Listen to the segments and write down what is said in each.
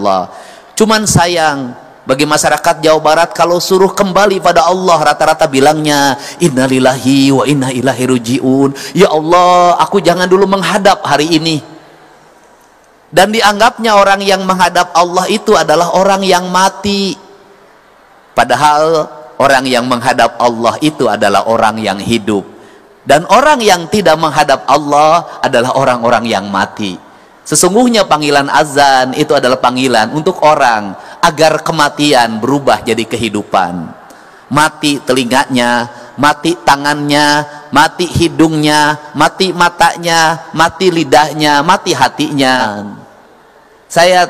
Allah. Cuman sayang, bagi masyarakat Jawa Barat kalau suruh kembali pada Allah, rata-rata bilangnya innalillahi wa inna ilaihi rajiun. Ya Allah, aku jangan dulu menghadap hari ini. Dan dianggapnya orang yang menghadap Allah itu adalah orang yang mati. Padahal orang yang menghadap Allah itu adalah orang yang hidup. Dan orang yang tidak menghadap Allah adalah orang-orang yang mati. Sesungguhnya panggilan azan itu adalah panggilan untuk orang agar kematian berubah jadi kehidupan. Mati telinganya, mati tangannya, mati hidungnya, mati matanya, mati lidahnya, mati hatinya. Saya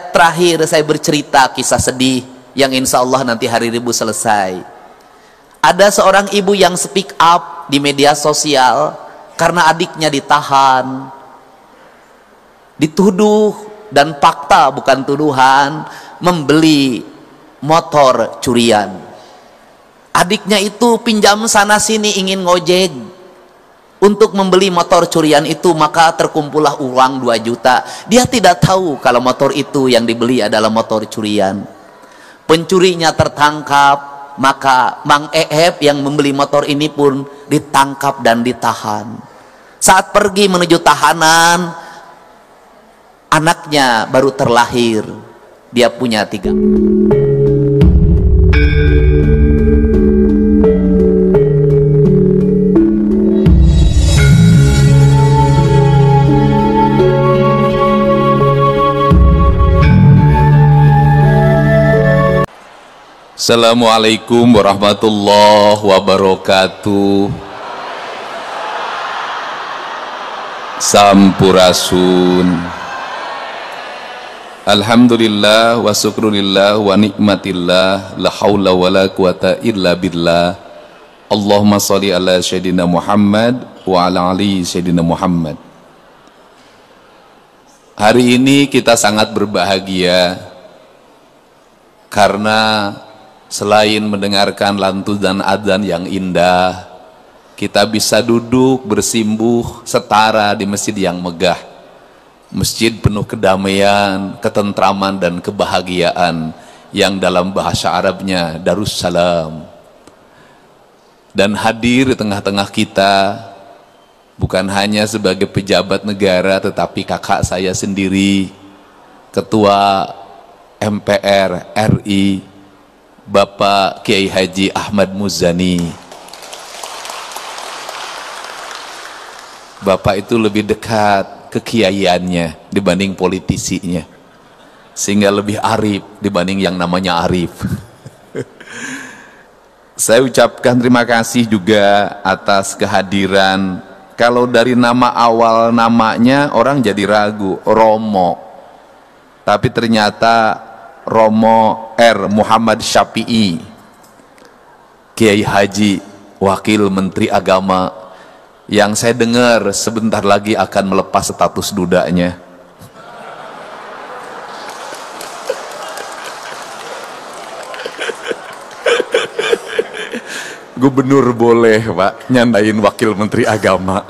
bercerita kisah sedih yang insya Allah nanti hari Rabu selesai. Ada seorang ibu yang speak up di media sosial karena adiknya ditahan, dituduh, dan fakta bukan tuduhan, membeli motor curian. Adiknya itu pinjam sana sini ingin ngojek. Untuk membeli motor curian itu maka terkumpullah uang 2 juta. Dia tidak tahu kalau motor itu yang dibeli adalah motor curian. Pencurinya tertangkap, maka Mang Eheb yang membeli motor ini pun ditangkap dan ditahan. Saat pergi menuju tahanan, anaknya baru terlahir. Dia punya 3. Assalamualaikum warahmatullahi wabarakatuh. Sampurasun. Alhamdulillah wa syukrulillah wa nikmatillah, la haula wa la quwata illa billah. Allahumma sholli ala sayyidina Muhammad wa ala ali sayyidina Muhammad. Hari ini kita sangat berbahagia karena selain mendengarkan lantun dan adzan yang indah, kita bisa duduk bersimbuh setara di masjid yang megah. Masjid penuh kedamaian, ketentraman, dan kebahagiaan yang dalam bahasa Arabnya Darussalam. Dan hadir di tengah-tengah kita bukan hanya sebagai pejabat negara, tetapi kakak saya sendiri, Ketua MPR RI, Bapak Kiai Haji Ahmad Muzani. Bapak itu lebih dekat kekiaiannya dibanding politisinya, sehingga lebih arif dibanding yang namanya Arif. Saya ucapkan terima kasih juga atas kehadiran. Kalau dari nama awal namanya orang jadi ragu, Romo, tapi ternyata Romo R. Muhammad Syafi'i, Kiai Haji, Wakil Menteri Agama, yang saya dengar sebentar lagi akan melepas status dudanya. Gubernur boleh Pak nyandain Wakil Menteri Agama.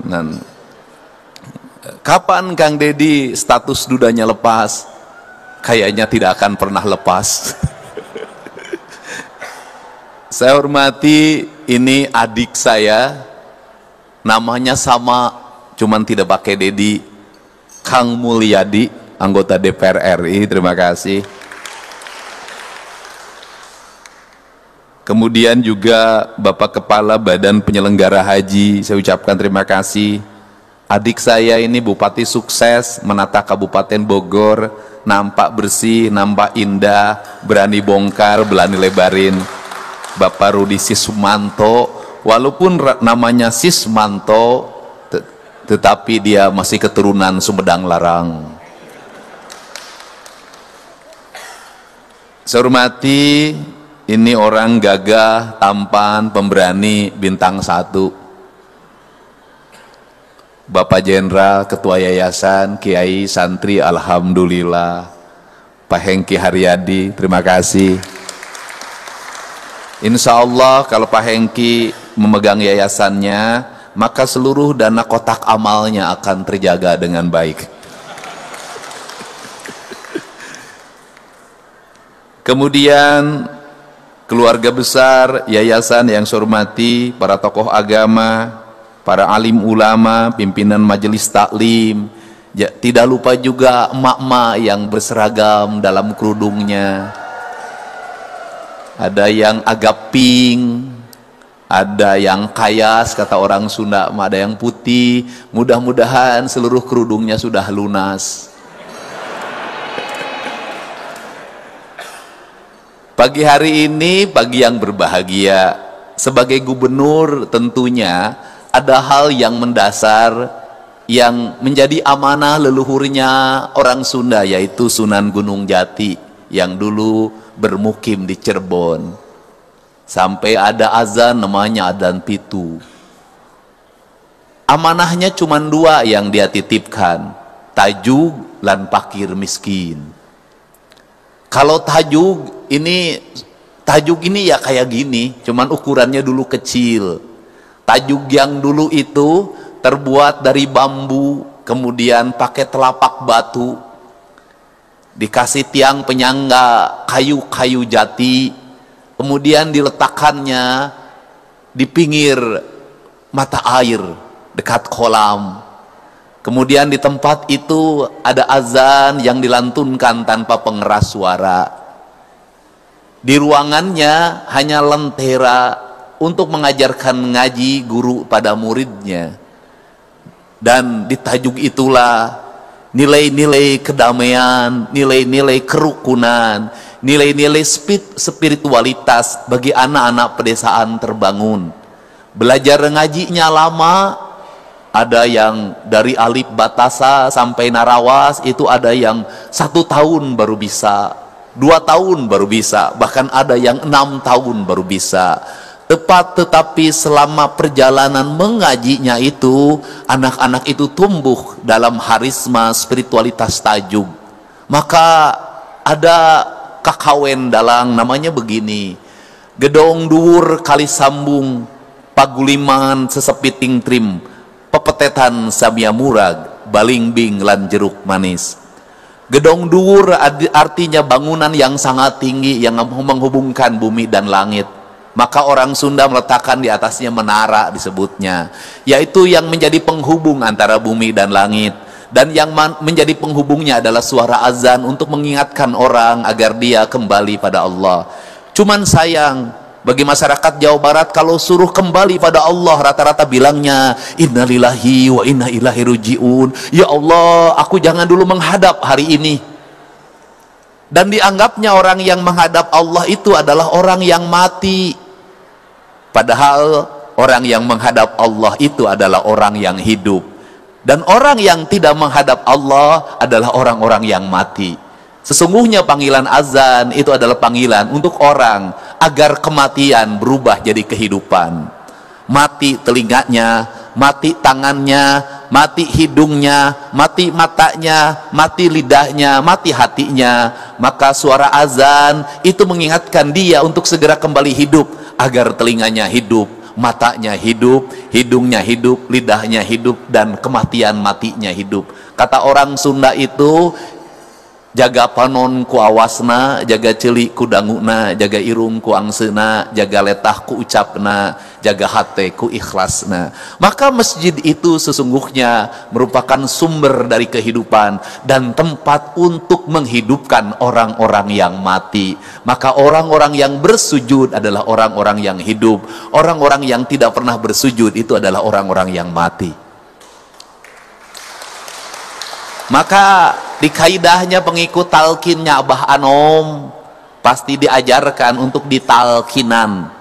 Dan kapan Kang Dedi status dudanya lepas? Kayaknya tidak akan pernah lepas. Saya hormati, ini adik saya, namanya sama, cuman tidak pakai Dedi, Kang Mulyadi, anggota DPR RI, terima kasih. Kemudian juga Bapak Kepala Badan Penyelenggara Haji, saya ucapkan terima kasih. Adik saya ini bupati sukses, menata Kabupaten Bogor, nampak bersih, nampak indah, berani bongkar, berani lebarin. Bapak Rudi Sismanto, walaupun namanya Sismanto, tetapi dia masih keturunan Sumedang Larang. Saya hormati, ini orang gagah, tampan, pemberani, bintang 1. Bapak Jenderal, Ketua Yayasan, Kiai, Santri, Alhamdulillah. Pak Hengki Haryadi, terima kasih. Insya Allah kalau Pak Hengki memegang yayasannya, maka seluruh dana kotak amalnya akan terjaga dengan baik. Kemudian keluarga besar yayasan yang saya hormati, para tokoh agama, para alim ulama, pimpinan majelis taklim, tidak lupa juga emak-emak yang berseragam dalam kerudungnya. Ada yang agak pink, ada yang kayas kata orang Sunda, ada yang putih. Mudah-mudahan seluruh kerudungnya sudah lunas. Pagi hari ini pagi yang berbahagia. Sebagai gubernur tentunya ada hal yang mendasar yang menjadi amanah leluhurnya orang Sunda, yaitu Sunan Gunung Jati yang dulu bermukim di Cirebon. Sampai ada azan namanya adzan pitu. Amanahnya cuma dua yang dia titipkan, tajuk lan fakir miskin. Kalau tajuk ini ya kayak gini, cuman ukurannya dulu kecil. Tajuk yang dulu itu terbuat dari bambu, kemudian pakai telapak batu, dikasih tiang penyangga kayu-kayu jati, kemudian diletakkannya di pinggir mata air dekat kolam. Kemudian di tempat itu ada azan yang dilantunkan tanpa pengeras suara. Di ruangannya hanya lentera untuk mengajarkan ngaji guru pada muridnya. Dan di tajuk itulah nilai-nilai kedamaian, nilai-nilai kerukunan, nilai-nilai spiritualitas bagi anak-anak pedesaan terbangun. Belajar ngajinya lama, ada yang dari alif batasa sampai narawas, itu ada yang 1 tahun baru bisa, 2 tahun baru bisa, bahkan ada yang 6 tahun baru bisa. Tetapi selama perjalanan mengajinya itu, anak-anak itu tumbuh dalam harisma spiritualitas tajuk. Maka ada kakawen dalang namanya begini, gedong dhuwur kali sambung, paguliman sesepiting trim, pepetetan samia murag, balingbing lan jeruk manis. Gedong dhuwur artinya bangunan yang sangat tinggi yang menghubungkan bumi dan langit. Maka orang Sunda meletakkan di atasnya menara disebutnya, yaitu yang menjadi penghubung antara bumi dan langit. Dan yang menjadi penghubungnya adalah suara azan untuk mengingatkan orang agar dia kembali pada Allah. Cuman sayang, bagi masyarakat Jawa Barat kalau suruh kembali pada Allah, rata-rata bilangnya innalillahi wa inna ilaihi rajiun. Ya Allah, aku jangan dulu menghadap hari ini. Dan dianggapnya orang yang menghadap Allah itu adalah orang yang mati. Padahal orang yang menghadap Allah itu adalah orang yang hidup. Dan orang yang tidak menghadap Allah adalah orang-orang yang mati. Sesungguhnya panggilan azan itu adalah panggilan untuk orang agar kematian berubah jadi kehidupan. Mati telinganya, mati tangannya, mati hidungnya, mati matanya, mati lidahnya, mati hatinya. Maka suara azan itu mengingatkan dia untuk segera kembali hidup, agar telinganya hidup, matanya hidup, hidungnya hidup, lidahnya hidup, dan kematian matinya hidup. Kata orang Sunda itu, jaga panon ku awasna, jaga celi ku danguna, jaga irung ku angsena, jaga letah ku ucapna, jaga hate ku ikhlasna. Maka masjid itu sesungguhnya merupakan sumber dari kehidupan dan tempat untuk menghidupkan orang-orang yang mati. Maka orang-orang yang bersujud adalah orang-orang yang hidup. Orang-orang yang tidak pernah bersujud itu adalah orang-orang yang mati. Maka di kaidahnya pengikut talkinnya Abah Anom pasti diajarkan untuk ditalkinan.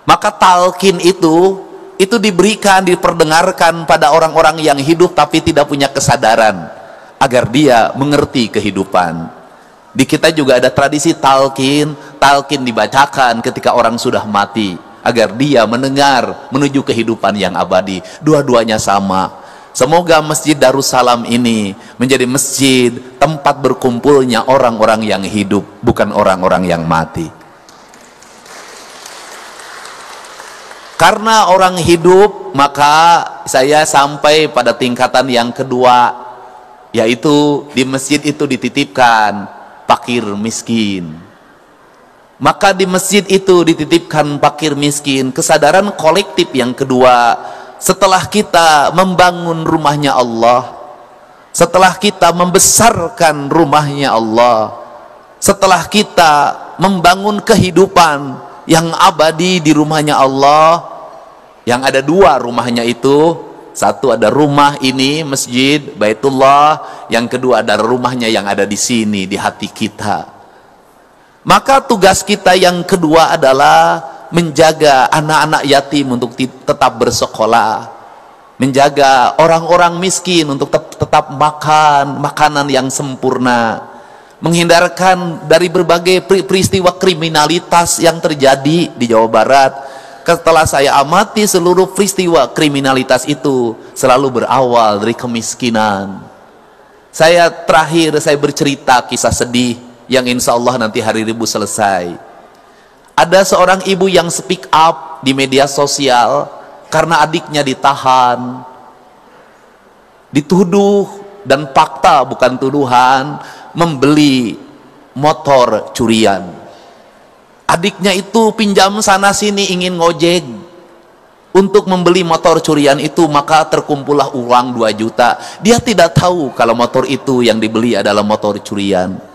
Maka talkin itu diberikan, diperdengarkan pada orang-orang yang hidup tapi tidak punya kesadaran, agar dia mengerti kehidupan. Di kita juga ada tradisi talkin dibacakan ketika orang sudah mati, agar dia mendengar menuju kehidupan yang abadi. Dua-duanya sama. Semoga Masjid Darussalam ini menjadi masjid tempat berkumpulnya orang-orang yang hidup, bukan orang-orang yang mati. Karena orang hidup, maka saya sampai pada tingkatan yang kedua, yaitu di masjid itu dititipkan fakir miskin. Maka di masjid itu dititipkan fakir miskin. Kesadaran kolektif yang kedua, setelah kita membangun rumahnya Allah, setelah kita membesarkan rumahnya Allah, setelah kita membangun kehidupan yang abadi di rumahnya Allah, yang ada dua rumahnya itu, satu ada rumah ini masjid Baitullah, yang kedua ada rumahnya yang ada di sini di hati kita. Maka tugas kita yang kedua adalah menjaga anak-anak yatim untuk tetap bersekolah, menjaga orang-orang miskin untuk tetap makan makanan yang sempurna, menghindarkan dari berbagai peristiwa kriminalitas yang terjadi di Jawa Barat. Setelah saya amati, seluruh peristiwa kriminalitas itu selalu berawal dari kemiskinan. Saya bercerita kisah sedih yang insya Allah nanti hari Rabu selesai. Ada seorang ibu yang speak up di media sosial karena adiknya ditahan, dituduh, dan fakta bukan tuduhan, membeli motor curian. Adiknya itu pinjam sana sini ingin ngojek untuk membeli motor curian itu, maka terkumpullah uang 2 juta. Dia tidak tahu kalau motor itu yang dibeli adalah motor curian.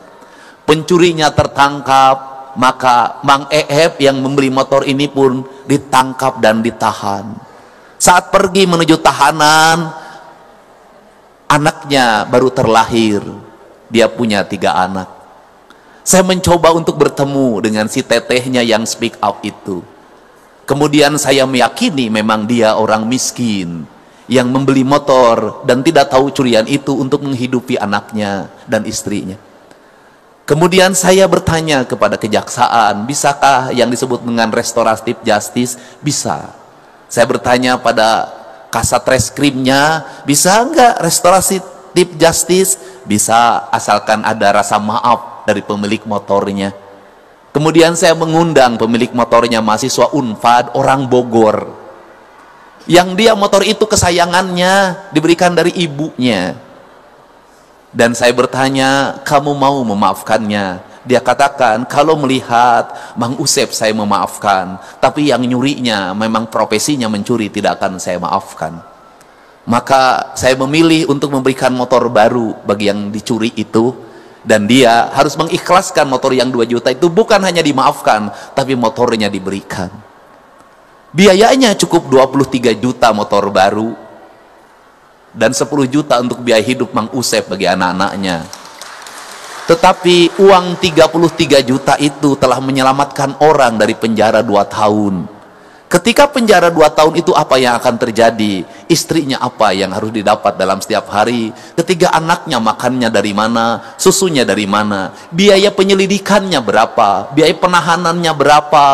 Pencurinya tertangkap, maka Mang Eheb yang membeli motor ini pun ditangkap dan ditahan. Saat pergi menuju tahanan, anaknya baru terlahir. Dia punya 3 anak. Saya mencoba untuk bertemu dengan si tetehnya yang speak up itu. Kemudian saya meyakini memang dia orang miskin yang membeli motor dan tidak tahu curian itu untuk menghidupi anaknya dan istrinya. Kemudian saya bertanya kepada kejaksaan, bisakah yang disebut dengan restoratif justice? Bisa. Saya bertanya pada kasat reskrimnya, bisa enggak restoratif justice? Bisa, asalkan ada rasa maaf dari pemilik motornya. Kemudian saya mengundang pemilik motornya, mahasiswa Unpad, orang Bogor, yang dia motor itu kesayangannya, diberikan dari ibunya. Dan saya bertanya, kamu mau memaafkannya? Dia katakan, kalau melihat Mang Usep saya memaafkan, tapi yang nyurinya memang profesinya mencuri, tidak akan saya maafkan. Maka saya memilih untuk memberikan motor baru bagi yang dicuri itu, dan dia harus mengikhlaskan motor yang 2 juta itu, bukan hanya dimaafkan, tapi motornya diberikan. Biayanya cukup 23 juta motor baru, dan 10 juta untuk biaya hidup Mang Usep bagi anak-anaknya. Tetapi uang 33 juta itu telah menyelamatkan orang dari penjara 2 tahun. Ketika penjara 2 tahun itu apa yang akan terjadi? Istrinya apa yang harus didapat dalam setiap hari? Ketiga anaknya makannya dari mana? Susunya dari mana? Biaya penyelidikannya berapa? Biaya penahanannya berapa?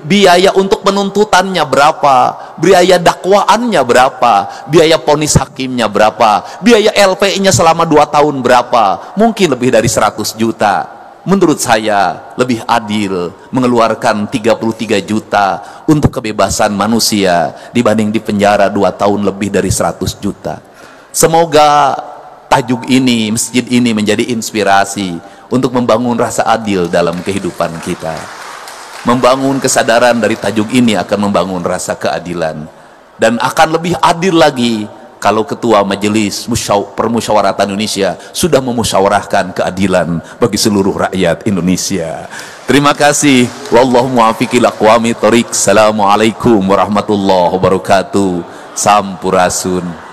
Biaya untuk penuntutannya berapa? Biaya dakwaannya berapa? Biaya vonis hakimnya berapa? Biaya LP-nya selama 2 tahun berapa? Mungkin lebih dari 100 juta. Menurut saya lebih adil mengeluarkan 33 juta untuk kebebasan manusia dibanding di penjara 2 tahun lebih dari 100 juta. Semoga tajuk ini, masjid ini menjadi inspirasi untuk membangun rasa adil dalam kehidupan kita. Membangun kesadaran dari tajuk ini akan membangun rasa keadilan, dan akan lebih adil lagi kalau Ketua Majelis Permusyawaratan Indonesia sudah memusyawarahkan keadilan bagi seluruh rakyat Indonesia. Terima kasih. Wallahu muwaffiq ila aqwamit thoriq. Assalamualaikum warahmatullahi wabarakatuh. Sampurasun.